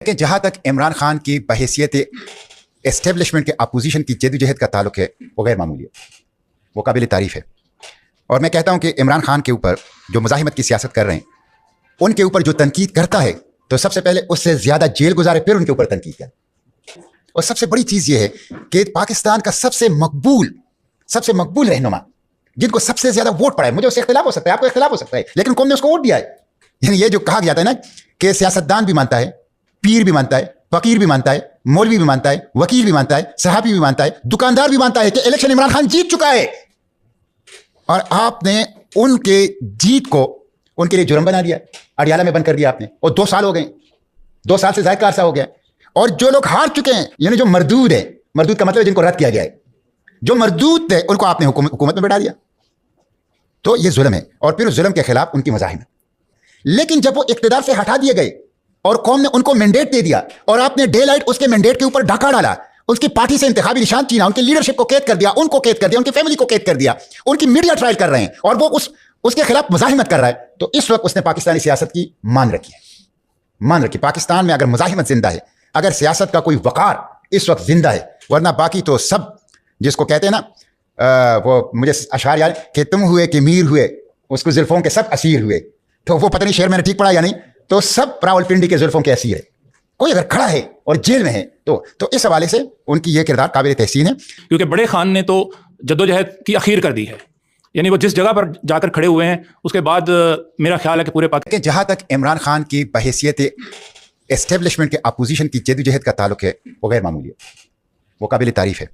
کہ जहाँ तक इमरान खान की बहैसियत एस्टेब्लिशमेंट के अपोजिशन की जद्दोजहद का ताल्लुक है वो गैर मामूली है, वो काबिल तारीफ़ है। और मैं कहता हूँ कि इमरान खान के ऊपर जो मुज़ाहिमत की सियासत कर रहे हैं उनके ऊपर जो तनकीद करता है तो सबसे पहले उससे ज़्यादा जेल गुजारे फिर उनके ऊपर तनकीद करे। और सबसे बड़ी चीज़ ये है कि पाकिस्तान का सबसे मकबूल रहनुमा जिनको सबसे ज़्यादा वोट पड़ा है, मुझे उससे इख्तिलाफ हो सकता है, आपको इख्तिलाफ हो सकता है, लेकिन कौम ने उसको वोट दिया है। यानी ये जो कहा गया था ना कि सियासतदान भी मानता है, पीर भी मानता है, फकीर भी मानता है, मौलवी भी मानता है, वकील भी मानता है, सहाबी भी मानता है, दुकानदार भी मानता है कि इलेक्शन इमरान खान जीत चुका है, और आपने उनके जीत को उनके लिए जुर्म बना दिया, अडियाला में बंद कर दिया आपने। और 2 साल हो गए, 2 साल से ज्यादा अरसा हो गया। और जो लोग हार चुके हैं, यानी जो मरदूद है, मरदूद का मतलब है जिनको रद्द किया गया है, जो मरदूद थे उनको आपने हुकूमत में बैठा दिया, तो ये जुल्म है। और फिर उस जुल्म के खिलाफ उनकी मुज़ाहिमत। लेकिन जब वो इक़्तिदार से हटा दिए गए और कौम ने उनको मैंडेट दे दिया और आपने डे लाइट उसके मैंडेट के ऊपर डाका डाला, उसकी पार्टी से इंतखाबी निशान छीना, उनकी लीडरशिप को कैद कर दिया, उनको कैद कर दिया, उनकी फैमिली को कैद कर दिया, उनकी मीडिया ट्रायल कर रहे हैं और वो उसके खिलाफ मुज़ाहिमत कर रहा है, तो इस वक्त उसने पाकिस्तानी सियासत की मान रखी है। पाकिस्तान में अगर मुज़ाहिमत जिंदा है, अगर सियासत का कोई वक़ार इस वक्त जिंदा है, वरना बाकी तो सब जिसको कहते हैं ना, वो मुझे अशार याद कि तुम हुए कि मीर हुए, उसको जुल्फों के सब असीर हुए, तो वो पता नहीं शेर मैंने ठीक पढ़ा या नहीं, तो सब रावलपिंडी के जुल्फों के असीर है। कोई अगर खड़ा है और जेल में है तो इस हवाले से उनकी ये किरदार काबिल तहसीन है। क्योंकि बड़े खान ने तो जद्दोजहद की अखीर कर दी है, यानी वो जिस जगह पर जाकर खड़े हुए हैं उसके बाद मेरा ख्याल है कि पूरे कि जहाँ तक इमरान खान की बहैसियत एस्टेब्लिशमेंट के अपोजिशन की जद्दोजहद का ताल्लुक है वो गैर मामूली है, वो काबिल तारीफ़ है।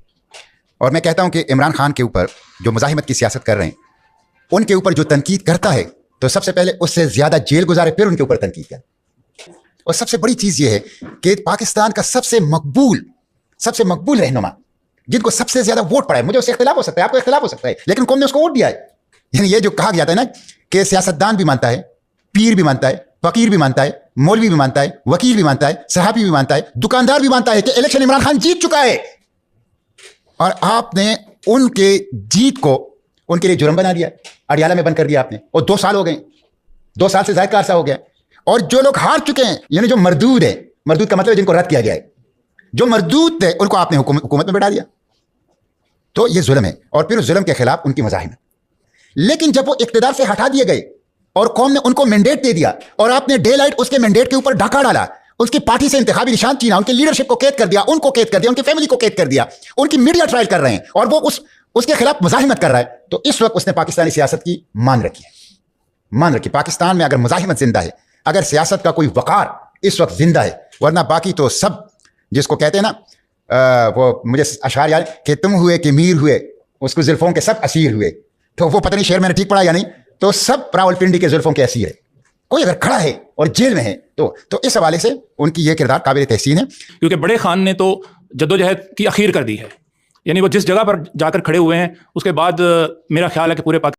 और मैं कहता हूँ कि इमरान खान के ऊपर जो मुज़ाहिमत की सियासत कर रहे हैं उनके ऊपर जो तनकीद करता है तो सबसे पहले उससे ज़्यादा जेल गुजारे फिर उनके ऊपर तनकीद करे। और सबसे बड़ी चीज़ ये है कि पाकिस्तान का सबसे मकबूल रहनुमा जिनको सबसे ज़्यादा वोट पड़ा है, मुझे उससे इख्तिलाफ हो सकता है, आपको इख्तिलाफ हो सकता है, लेकिन कौम ने उसको वोट दिया है। यानी ये जो कहा गया था ना कि सियासतदान भी मानता है, पीर भी मानता है, फकीर भी मानता है, मौलवी भी मानता है, वकील भी मानता है, सहाबी भी मानता है, दुकानदार भी मानता है कि इलेक्शन इमरान खान जीत चुका है, और आपने उनके जीत को उनके लिए जुर्म बना दिया, अडियाला में बंद कर दिया आपने। और 2 साल हो गए, 2 साल से ज्यादा अरसा हो गया। और जो लोग हार चुके हैं, यानी जो मरदूद है, मरदूद का मतलब है जिनको रद्द किया गया है, जो मरदूद थे उनको आपने हुकूमत में बैठा दिया, तो ये जुल्म है। और फिर उस जुल्म के खिलाफ उनकी मुज़ाहिमत। लेकिन जब वो इक़्तिदार से हटा दिए गए और कौम ने उनको मैंडेट दे दिया और आपने डे लाइट उसके मैंडेट के ऊपर डाका डाला, उसकी पार्टी से इंतखाबी निशान छीना, उनकी लीडरशिप को कैद कर दिया, उनको कैद कर दिया, उनकी फैमिली को कैद कर दिया, उनकी मीडिया ट्रायल कर रहे हैं और वो उसके खिलाफ मुज़ाहिमत कर रहा है, तो इस वक्त उसने पाकिस्तानी सियासत की मान रखी है। पाकिस्तान में अगर मुज़ाहिमत जिंदा है, अगर सियासत का कोई वक़ार इस वक्त जिंदा है, वरना बाकी तो सब जिसको कहते हैं ना, वो मुझे अशार याद कि तुम हुए कि मीर हुए, उसको जुल्फों के सब असीर हुए, तो वो पता नहीं शेर मैंने ठीक पढ़ा या नहीं, तो सब रावलपिंडी के जुल्फों के असीर है। कोई अगर खड़ा है और जेल में है तो इस हवाले से उनकी ये किरदार काबिल तहसीन है। क्योंकि बड़े खान ने तो जद्दोजहद की अखीर कर दी है, यानी वो जिस जगह पर जाकर खड़े हुए हैं उसके बाद मेरा ख्याल है कि पूरे